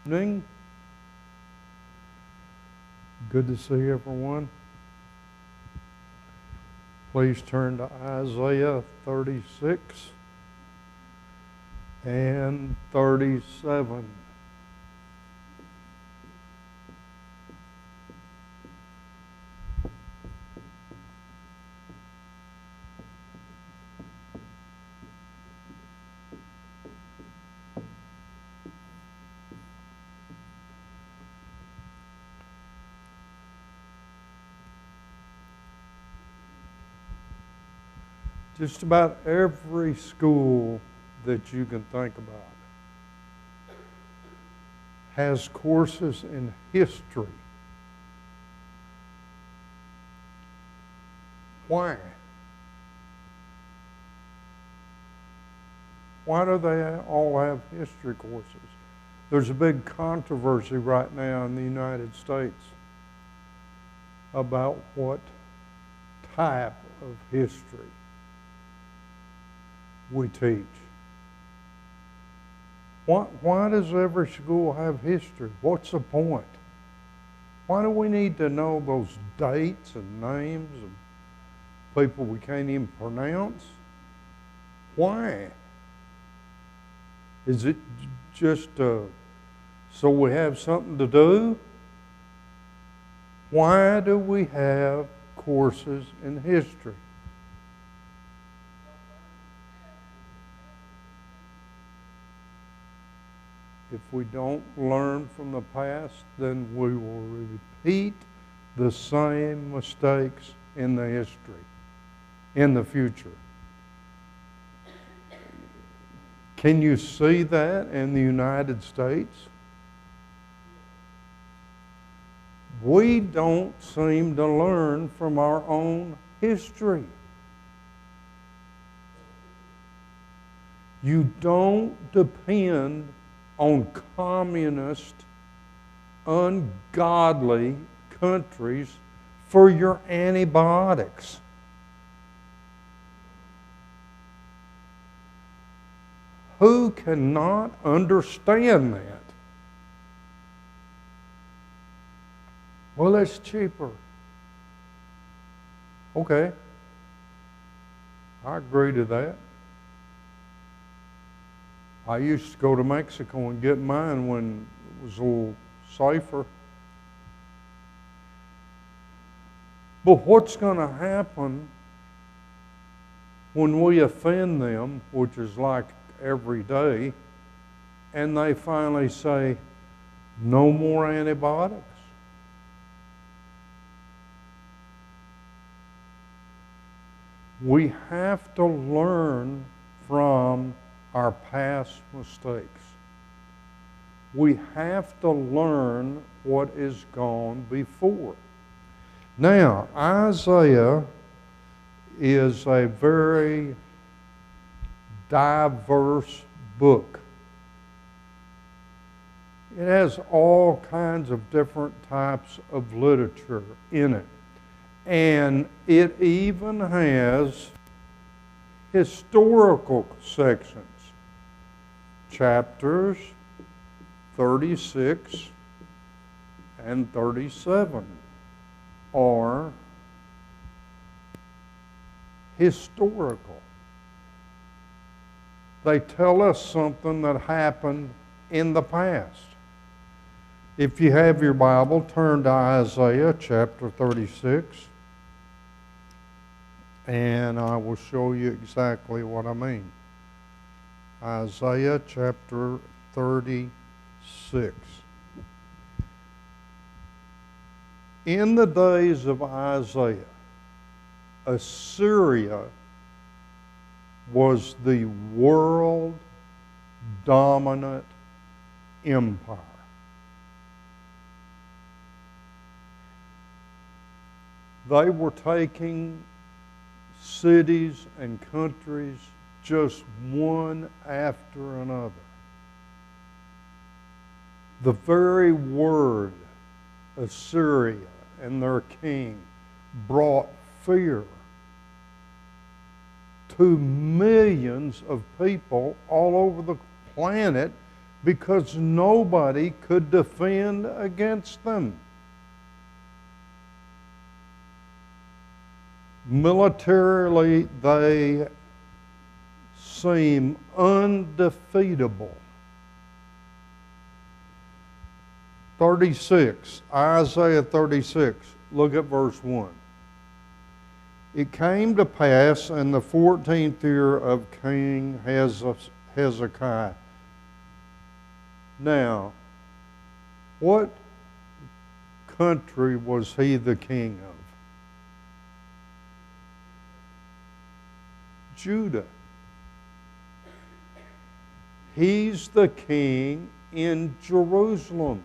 Evening. Good to see everyone. Please turn to Isaiah 36 and 37. Just about every school that you can think about has courses in history. Why? Why do they all have history courses? There's a big controversy right now in the United States about what type of history we teach. Why does every school have history? What's the point? Why do we need to know those dates and names of people we can't even pronounce? Why? Is it just so we have something to do? Why do we have courses in history? If we don't learn from the past, then we will repeat the same mistakes in the history, in the future. Can you see that in the United States? We don't seem to learn from our own history. You don't depend on communist, ungodly countries for your antibiotics. Who cannot understand that? Well, it's cheaper. Okay, I agree to that. I used to go to Mexico and get mine when it was a little safer. But what's going to happen when we offend them, which is like every day, and they finally say, no more antibiotics? We have to learn from our past mistakes. We have to learn what is gone before. Now, Isaiah is a very diverse book. It has all kinds of different types of literature in it. And it even has historical sections. Chapters 36 and 37 are historical. They tell us something that happened in the past. If you have your Bible, turn to Isaiah chapter 36, and I will show you exactly what I mean. Isaiah chapter 36. In the days of Isaiah, Assyria was the world-dominant empire. They were taking cities and countries just one after another. The very word Assyria and their king brought fear to millions of people all over the planet because nobody could defend against them. Militarily, they seem undefeatable. 36, Isaiah 36, look at verse 1. It came to pass in the 14th year of King Hezekiah. Now, what country was he the king of? Judah. He's the king in Jerusalem.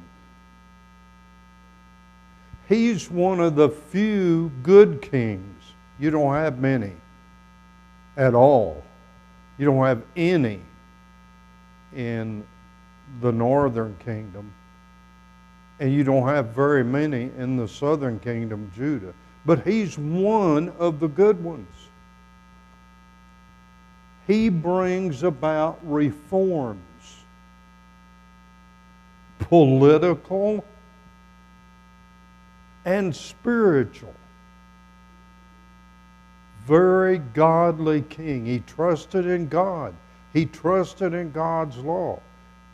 He's one of the few good kings. You don't have many at all. You don't have any in the northern kingdom. And you don't have very many in the southern kingdom, Judah. But he's one of the good ones. He brings about reforms, political and spiritual. Very godly king. He trusted in God. He trusted in God's law.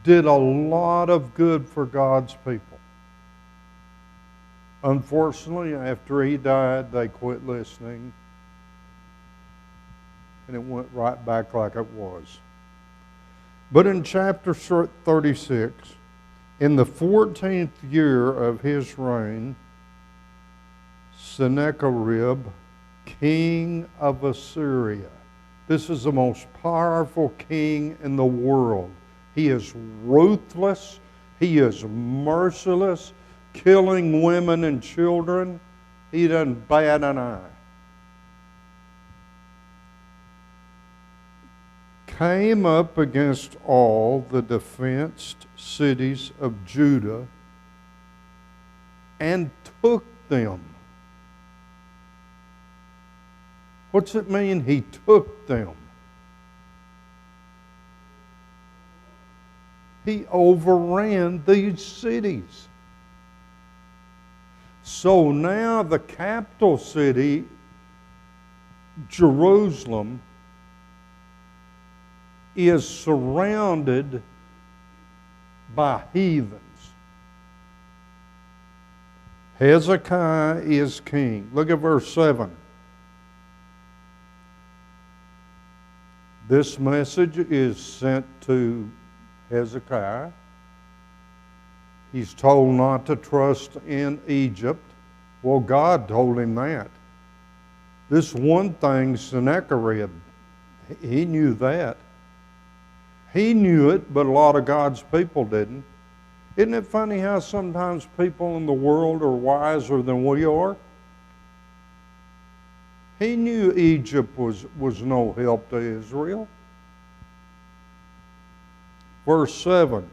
Did a lot of good for God's people. Unfortunately, after he died, they quit listening. And it went right back like it was. But in chapter 36, in the 14th year of his reign, Sennacherib, king of Assyria. This is the most powerful king in the world. He is ruthless. He is merciless, killing women and children. He doesn't bat an eye. Came up against all the defenced cities of Judah and took them. What's it mean he took them? He overran these cities. So now the capital city, Jerusalem, is surrounded by heathens. Hezekiah is king. Look at verse 7. This message is sent to Hezekiah. He's told not to trust in Egypt. Well, God told him that. This one thing, Sennacherib, he knew that. He knew it, but a lot of God's people didn't. Isn't it funny how sometimes people in the world are wiser than we are? He knew Egypt was no help to Israel. Verse 7,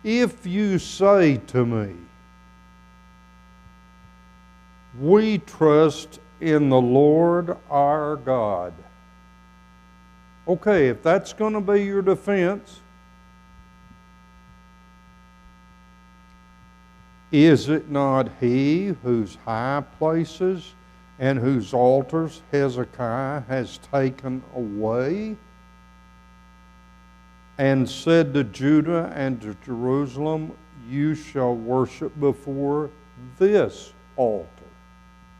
if you say to me, we trust in the Lord our God. Okay, if that's going to be your defense, is it not he whose high places and whose altars Hezekiah has taken away, and said to Judah and to Jerusalem, you shall worship before this altar,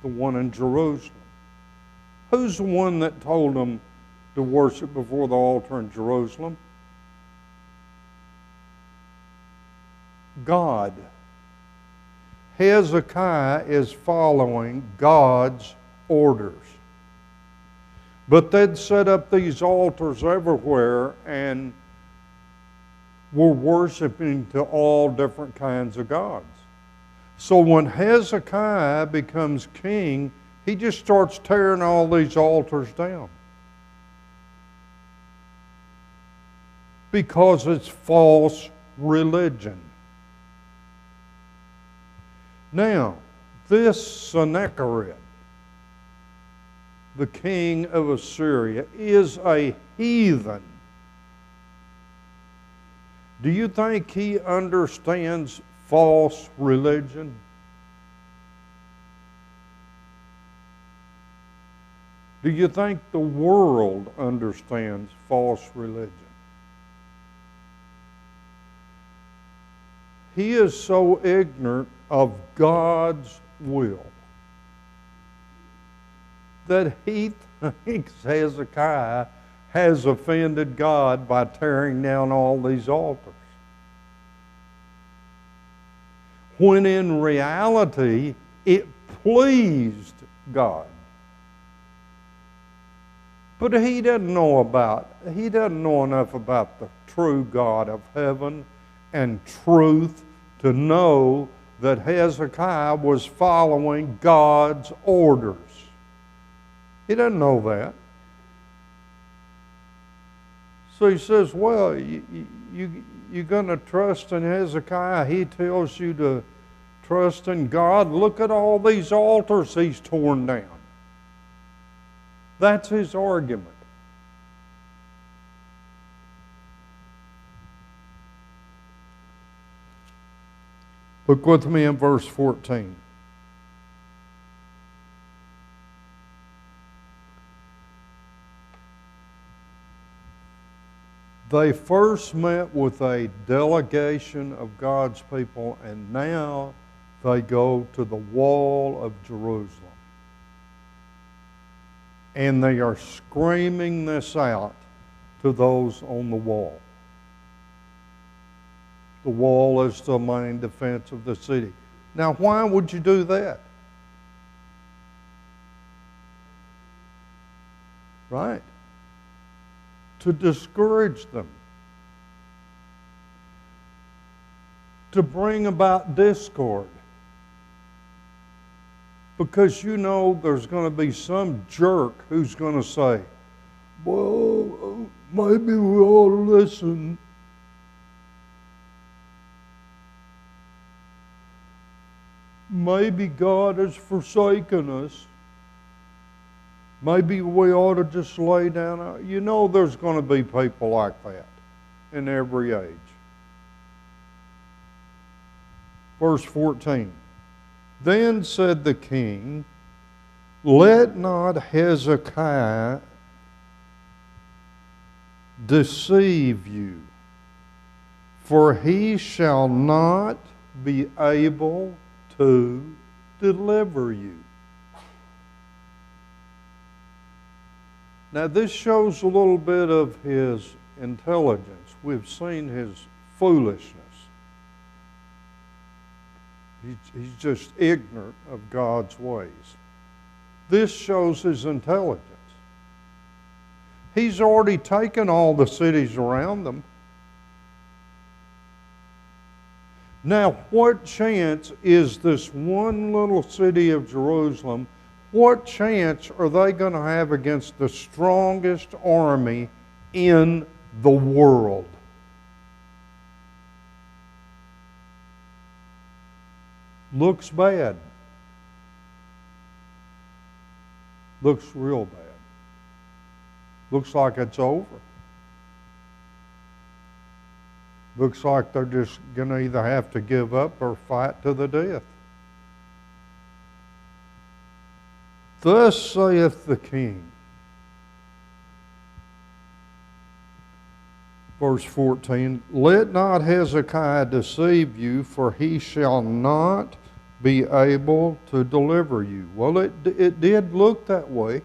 the one in Jerusalem? Who's the one that told them to worship before the altar in Jerusalem? God. Hezekiah is following God's orders. But they'd set up these altars everywhere and were worshiping to all different kinds of gods. So when Hezekiah becomes king, he just starts tearing all these altars down. Because it's false religion. Now, this Sennacherib, the king of Assyria, is a heathen. Do you think he understands false religion? Do you think the world understands false religion? He is so ignorant of God's will that he thinks Hezekiah has offended God by tearing down all these altars. When in reality, it pleased God. But he doesn't know enough about the true God of heaven and truth to know that Hezekiah was following God's orders. He doesn't know that. So he says, well, you're going to trust in Hezekiah. He tells you to trust in God. Look at all these altars he's torn down. That's his argument. Look with me in verse 14. They first met with a delegation of God's people, and now they go to the wall of Jerusalem. And they are screaming this out to those on the wall. The wall is the main defense of the city. Now, why would you do that? Right? To discourage them. To bring about discord. Because you know there's going to be some jerk who's going to say, well, maybe we ought to listen. Maybe God has forsaken us. Maybe we ought to just lay down. You know there's going to be people like that in every age. Verse 14. Then said the king, let not Hezekiah deceive you, for he shall not be able to deliver you. Now this shows a little bit of his intelligence. We've seen his foolishness. He's just ignorant of God's ways. This shows his intelligence. He's already taken all the cities around them. Now, what chance is this one little city of Jerusalem, what chance are they going to have against the strongest army in the world? Looks bad. Looks real bad. Looks like it's over. Looks like they're just going to either have to give up or fight to the death. Thus saith the king. Verse 14, let not Hezekiah deceive you, for he shall not be able to deliver you. Well, it did look that way.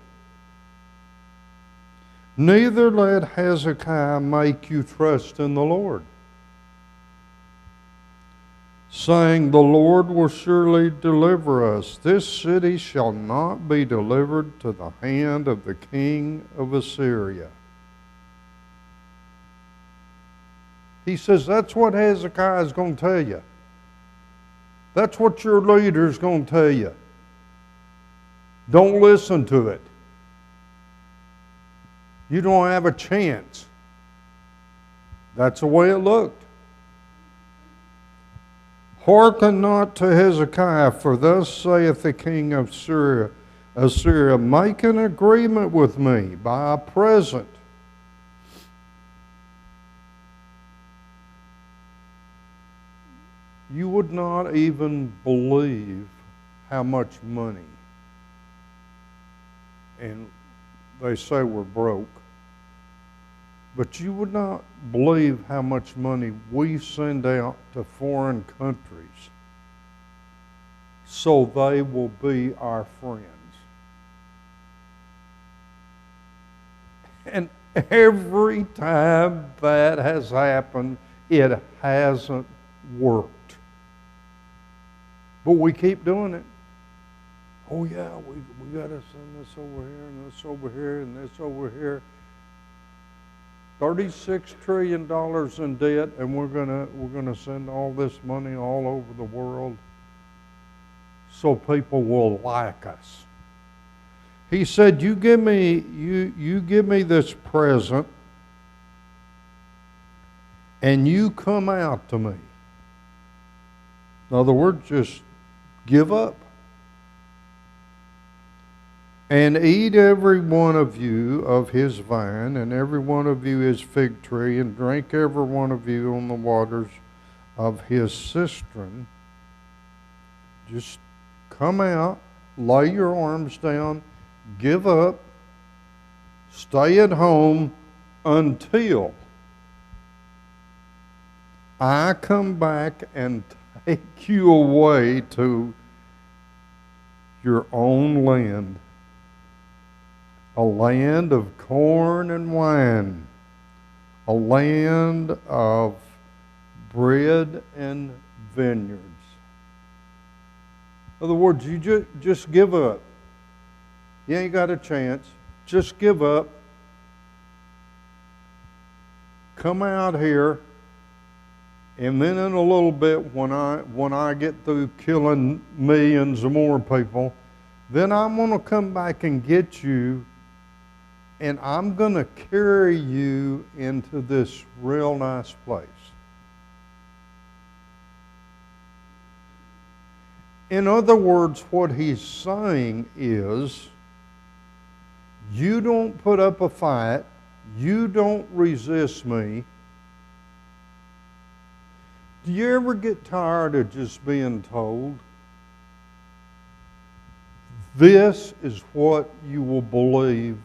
Neither let Hezekiah make you trust in the Lord, saying, the Lord will surely deliver us. This city shall not be delivered to the hand of the king of Assyria. He says that's what Hezekiah is going to tell you. That's what your leader is going to tell you. Don't listen to it. You don't have a chance. That's the way it looked. Hearken not to Hezekiah, for thus saith the king of Assyria, make an agreement with me by a present. You would not even believe how much money, and they say we're broke, but you would not believe how much money we send out to foreign countries so they will be our friends. And every time that has happened, it hasn't worked. But we keep doing it. Oh yeah, we got to send this over here and this over here and this over here. $36 trillion in debt, and we're gonna send all this money all over the world so people will like us. He said, you give me this present and you come out to me. In other words, just give up. And eat every one of you of his vine, and every one of you his fig tree, and drink every one of you on the waters of his cistern. Just come out, lay your arms down, give up, stay at home until I come back and take you away to your own land, a land of corn and wine, a land of bread and vineyards. In other words, you just give up. You ain't got a chance. Just give up. Come out here, and then in a little bit, when I get through killing millions of more people, then I'm going to come back and get you, and I'm going to carry you into this real nice place. In other words, what he's saying is, you don't put up a fight, you don't resist me. Do you ever get tired of just being told, this is what you will believe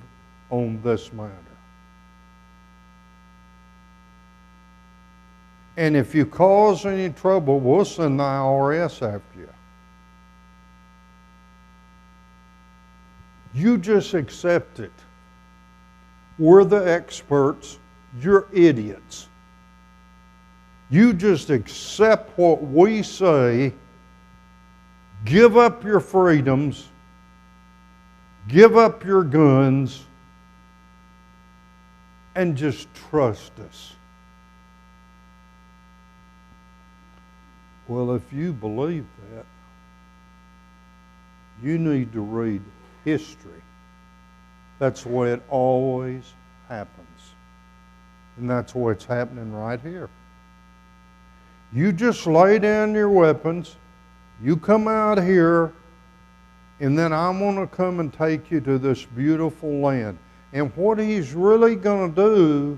on this matter? And if you cause any trouble, we'll send the IRS after you. You just accept it. We're the experts. You're idiots. You just accept what we say, give up your freedoms, give up your guns, and just trust us. Well, if you believe that, you need to read history. That's the way it always happens. And that's what's happening right here. You just lay down your weapons, you come out here, and then I'm going to come and take you to this beautiful land. And what he's really going to do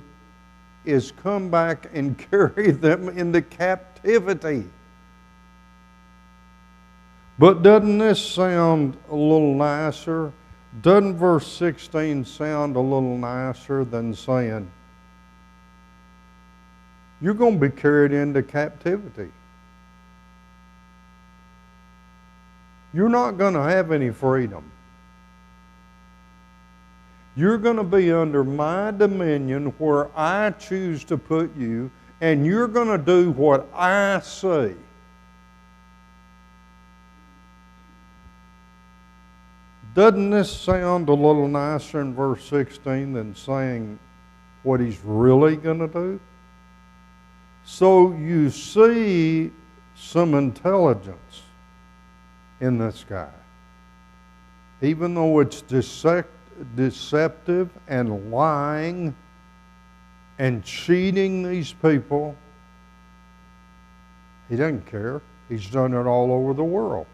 is come back and carry them into captivity. But doesn't this sound a little nicer? Doesn't verse 16 sound a little nicer than saying, you're going to be carried into captivity. You're not going to have any freedom. You're going to be under my dominion where I choose to put you, and you're going to do what I say. Doesn't this sound a little nicer in verse 16 than saying what he's really going to do? So you see some intelligence in this guy. Even though it's deceptive and lying and cheating these people, he doesn't care. He's done it all over the world.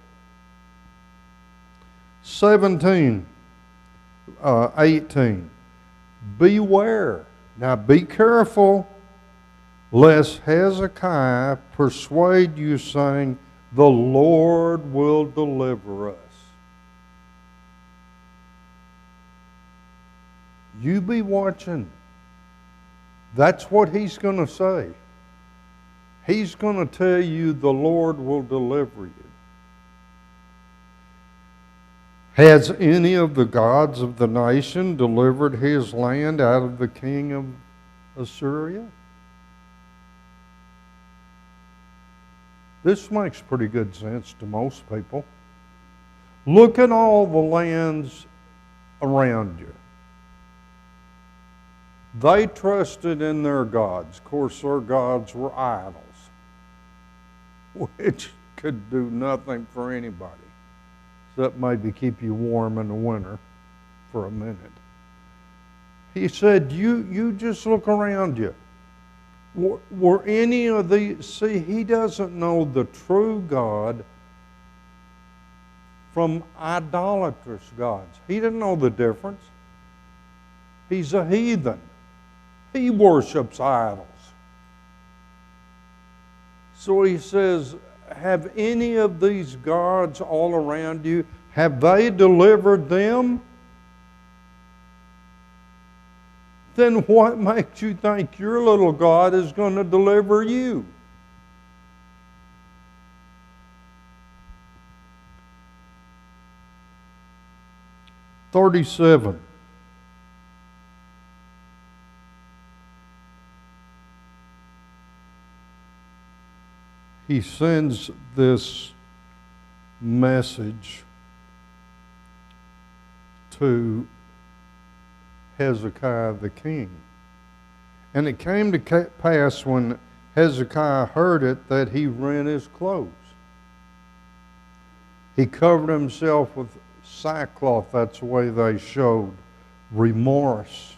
18. Beware. Now be careful. lest Hezekiah persuade you, saying, the Lord will deliver us. You be watching. That's what he's going to say. He's going to tell you the Lord will deliver you. Has any of the gods of the nation delivered his land out of the king of Assyria? This makes pretty good sense to most people. Look at all the lands around you. They trusted in their gods. Of course, their gods were idols, which could do nothing for anybody, except maybe keep you warm in the winter for a minute. He said, you just look around you. Were any of these, see, he doesn't know the true God from idolatrous gods. He didn't know the difference. He's a heathen. He worships idols. So he says, have any of these gods all around you, have they delivered them? Then what makes you think your little God is going to deliver you? $37. He sends this message to Hezekiah the king. And it came to pass when Hezekiah heard it that he rent his clothes. He covered himself with sackcloth. That's the way they showed remorse,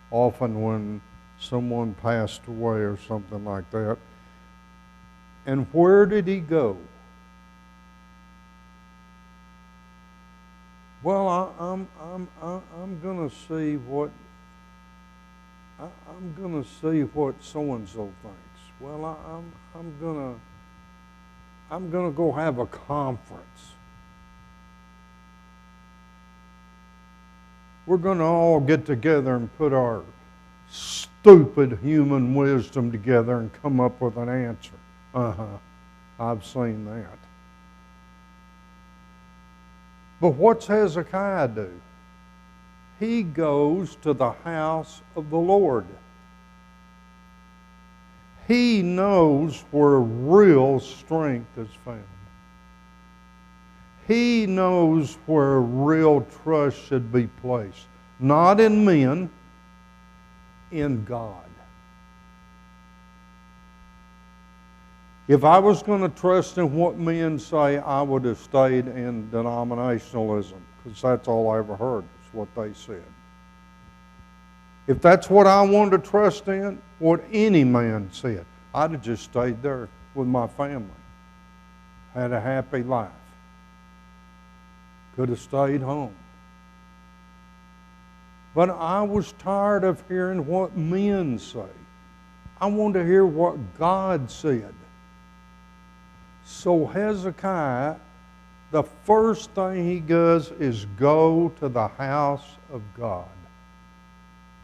often when someone passed away or something like that. And where did he go? Well, I'm going to see what so and so thinks. Well, I'm going to go have a conference. We're going to all get together and put our stupid human wisdom together and come up with an answer. I've seen that. But what's Hezekiah do? He goes to the house of the Lord. He knows where real strength is found. He knows where real trust should be placed. Not in men, in God. If I was going to trust in what men say, I would have stayed in denominationalism, because that's all I ever heard, is what they said. If that's what I wanted to trust in, what any man said, I'd have just stayed there with my family. Had a happy life. Could have stayed home. But I was tired of hearing what men say. I wanted to hear what God said. So Hezekiah, the first thing he does is go to the house of God.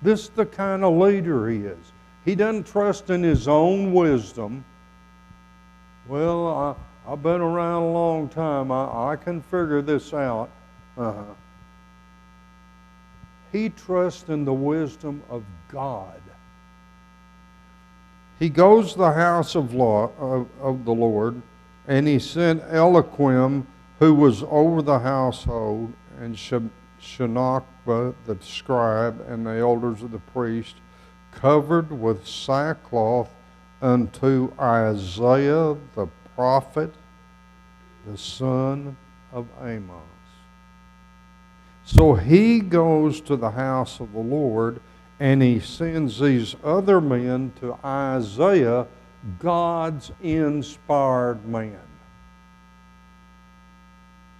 This is the kind of leader he is. He doesn't trust in his own wisdom. Well, I've been around a long time. I can figure this out. He trusts in the wisdom of God. He goes to the house of the Lord, and he sent Eliakim, who was over the household, and Shebaniah the scribe, and the elders of the priest, covered with sackcloth, unto Isaiah the prophet, the son of Amos. So he goes to the house of the Lord, and he sends these other men to Isaiah, God's inspired man.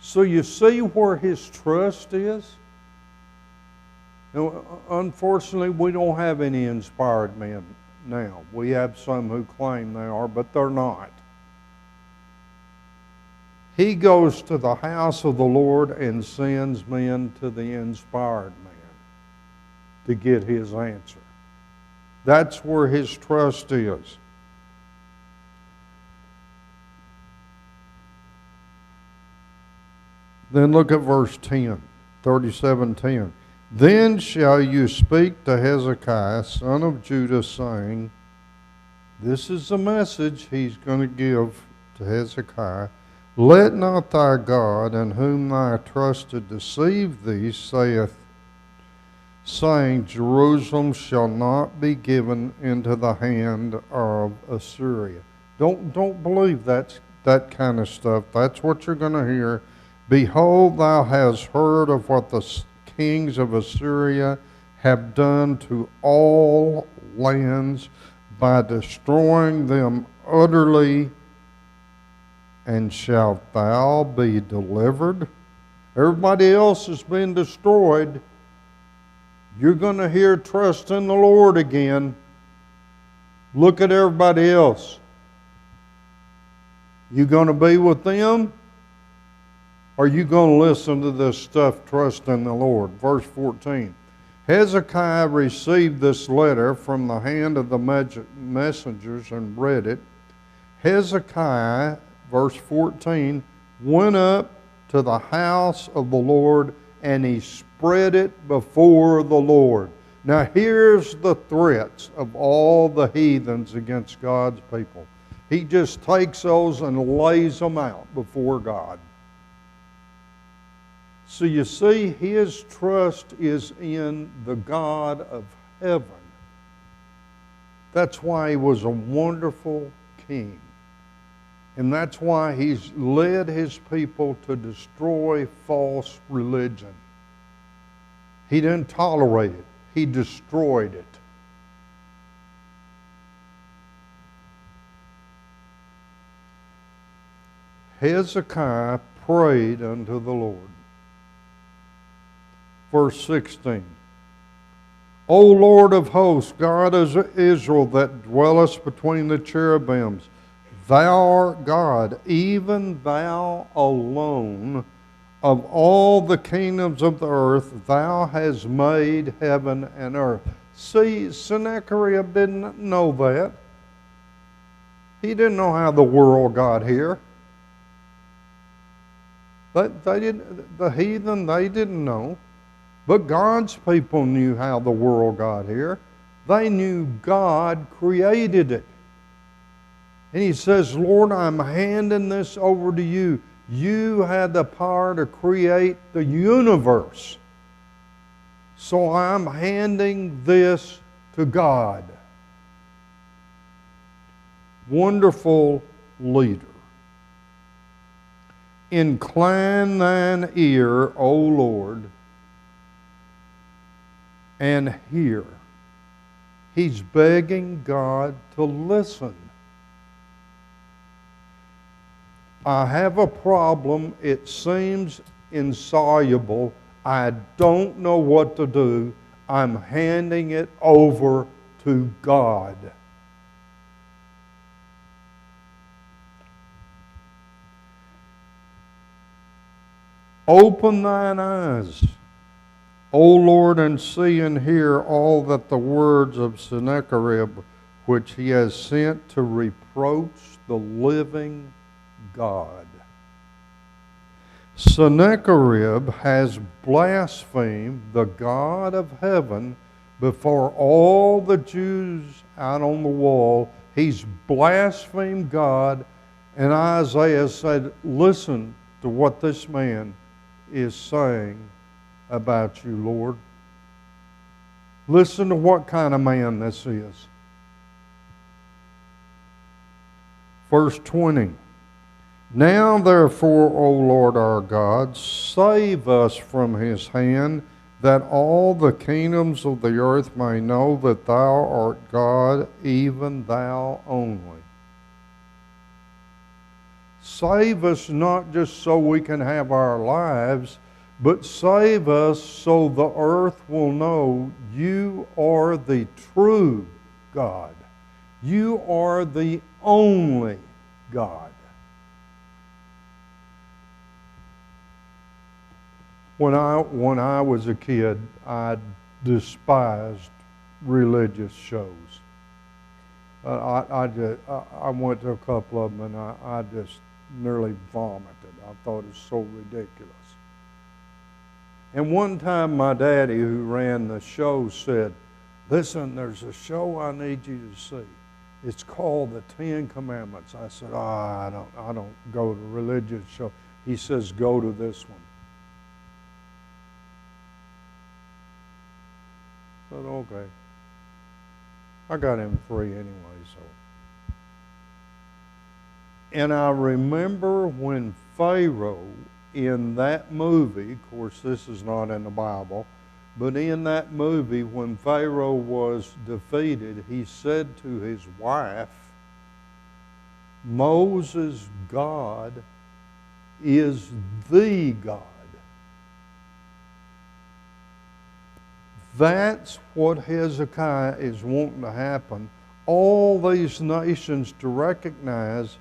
So you see where his trust is? Now, unfortunately, we don't have any inspired men now. We have some who claim they are, but they're not. He goes to the house of the Lord and sends men to the inspired man to get his answer. That's where his trust is. Then look at verse 10, 37:10. Then shall you speak to Hezekiah, son of Judah, saying, this is the message he's going to give to Hezekiah. Let not thy God, in whom thou trusted, deceive thee, saying, Jerusalem shall not be given into the hand of Assyria. Don't believe that kind of stuff. That's what you're going to hear. Behold, thou hast heard of what the kings of Assyria have done to all lands by destroying them utterly, and shalt thou be delivered? Everybody else has been destroyed. You're going to hear trust in the Lord again. Look at everybody else. You going to be with them? Or are you going to listen to this stuff, trust in the Lord? Verse 14. Hezekiah received this letter from the hand of the messengers and read it. Hezekiah, verse 14, went up to the house of the Lord, and he spread it before the Lord. Now here's the threats of all the heathens against God's people. He just takes those and lays them out before God. So you see, his trust is in the God of heaven. That's why he was a wonderful king. And that's why he's led his people to destroy false religion. He didn't tolerate it. He destroyed it. Hezekiah prayed unto the Lord. Verse 16. O Lord of hosts, God of Israel, that dwellest between the cherubims, thou art God, even thou alone. Of all the kingdoms of the earth, thou hast made heaven and earth. See, Sennacherib didn't know that. He didn't know how the world got here. The heathen, they didn't know. But God's people knew how the world got here. They knew God created it. And he says, Lord, I'm handing this over to you. You had the power to create the universe. So I'm handing this to God. Wonderful leader. Incline thine ear, O Lord, and hear. He's begging God to listen. I have a problem. It seems insoluble. I don't know what to do. I'm handing it over to God. Open thine eyes, O Lord, and see and hear all that the words of Sennacherib, which he has sent to reproach the living God. Sennacherib has blasphemed the God of heaven before all the Jews out on the wall. He's blasphemed God, and Isaiah said, listen to what this man is saying about you, Lord. Listen to what kind of man this is. Verse 20. Now therefore, O Lord our God, save us from his hand, that all the kingdoms of the earth may know that thou art God, even thou only. Save us not just so we can have our lives, but save us so the earth will know you are the true God. You are the only God. When I was a kid, I despised religious shows. I went to a couple of them, and I just nearly vomited. I thought it was so ridiculous. And one time my daddy, who ran the show, said, "Listen, there's a show I need you to see. It's called the Ten Commandments." I said, I don't go to religious show. He says, "Go to this one." I said, okay. I got him free anyway, so. And I remember when Pharaoh, in that movie, of course this is not in the Bible, but in that movie, when Pharaoh was defeated, he said to his wife, "Moses' God is the God." That's what Hezekiah is wanting to happen. All these nations to recognize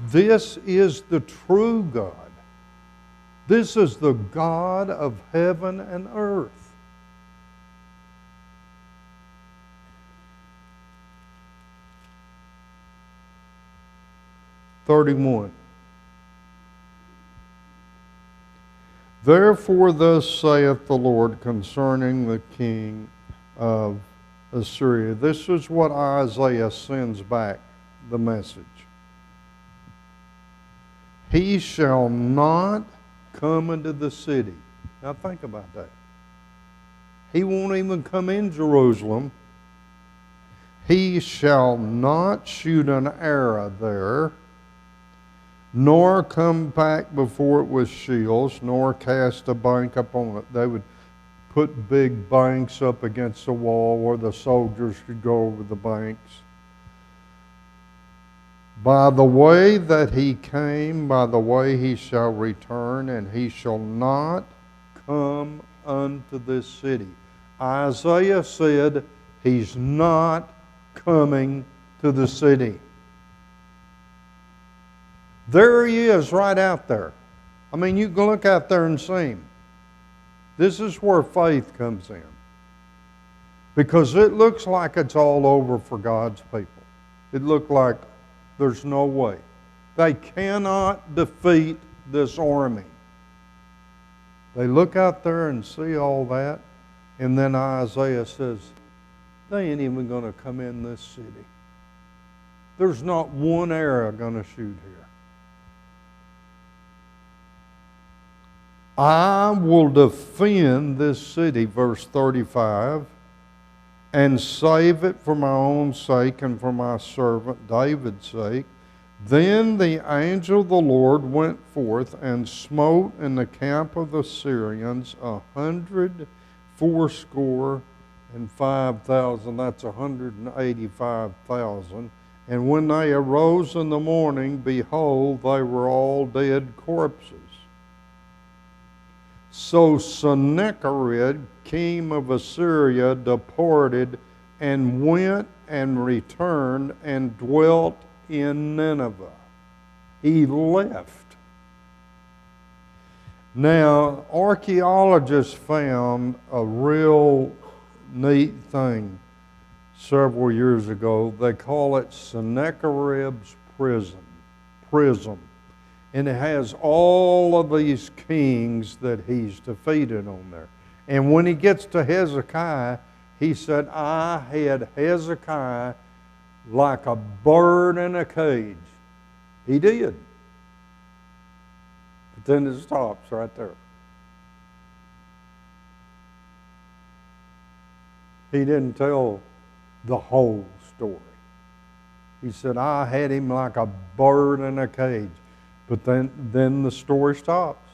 this is the true God. This is the God of heaven and earth. (31) Therefore thus saith the Lord concerning the king of Assyria. This is what Isaiah sends back the message. He shall not come into the city. Now think about that. He won't even come in Jerusalem. He shall not shoot an arrow there, nor come back before it with shields, nor cast a bank upon it. They would put big banks up against the wall where the soldiers could go over the banks. By the way that he came, by the way he shall return, and he shall not come unto this city. Isaiah said he's not coming to the city. There he is right out there. I mean, you can look out there and see him. This is where faith comes in. Because it looks like it's all over for God's people. It looked like there's no way. They cannot defeat this army. They look out there and see all that, and then Isaiah says, they ain't even going to come in this city. There's not one arrow going to shoot here. I will defend this city, verse 35, and save it for my own sake and for my servant David's sake. Then the angel of the Lord went forth and smote in the camp of the Syrians 185,000. That's 185,000. And when they arose in the morning, behold, they were all dead corpses. So Sennacherib, king of Assyria, departed and went and returned and dwelt in Nineveh. He left. Now, archaeologists found a real neat thing several years ago. They call it Sennacherib's prism. And it has all of these kings that he's defeated on there. And when he gets to Hezekiah, he said, I had Hezekiah like a bird in a cage. He did. But then it stops right there. He didn't tell the whole story. He said, I had him like a bird in a cage. But then the story stops.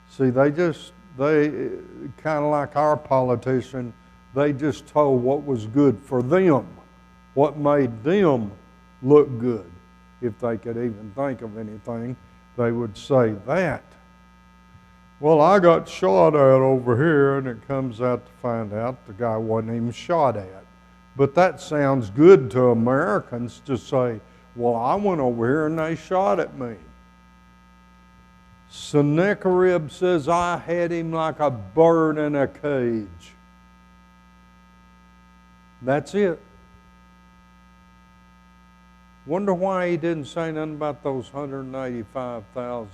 See, they kind of like our politician, they just told what was good for them, what made them look good. If they could even think of anything, they would say that. Well, I got shot at over here, and it comes out to find out the guy wasn't even shot at. But that sounds good to Americans to say, well, I went over here and they shot at me. Sennacherib says, I had him like a bird in a cage. That's it. Wonder why he didn't say nothing about those 185,000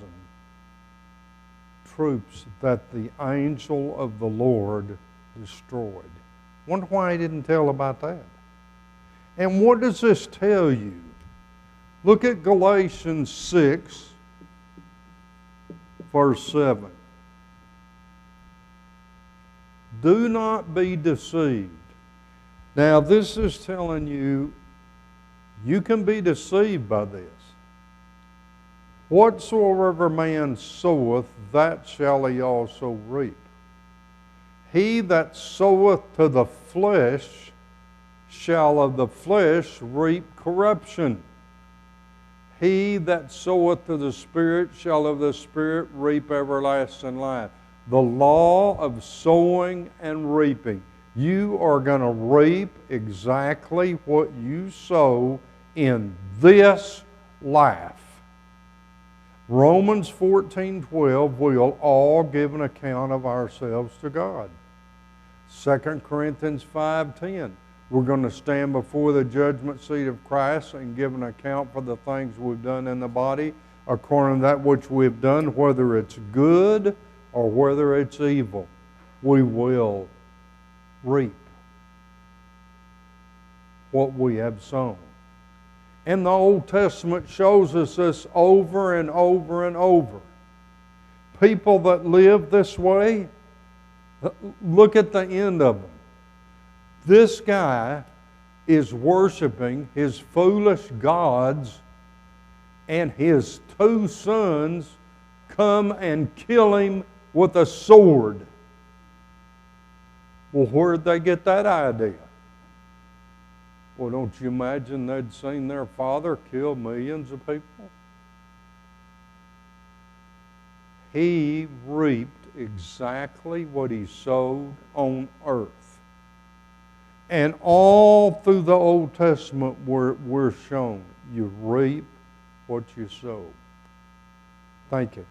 troops that the angel of the Lord destroyed. Wonder why he didn't tell about that. And what does this tell you? Look at Galatians 6, verse 7. Do not be deceived. Now this is telling you, you can be deceived by this. Whatsoever man soweth, that shall he also reap. He that soweth to the flesh shall of the flesh reap corruption. He that soweth to the Spirit shall of the Spirit reap everlasting life. The law of sowing and reaping. You are going to reap exactly what you sow in this life. Romans 14:12, we'll all give an account of ourselves to God. 2 Corinthians 5:10, we're going to stand before the judgment seat of Christ and give an account for the things we've done in the body, according to that which we've done, whether it's good or whether it's evil. We will reap what we have sown. And the Old Testament shows us this over and over and over. People that live this way, look at the end of them. This guy is worshiping his foolish gods, and his two sons come and kill him with a sword. Well, where'd they get that idea? Well, don't you imagine they'd seen their father kill millions of people? He reaped exactly what he sowed on earth. And all through the Old Testament we're shown, you reap what you sow. Thank you.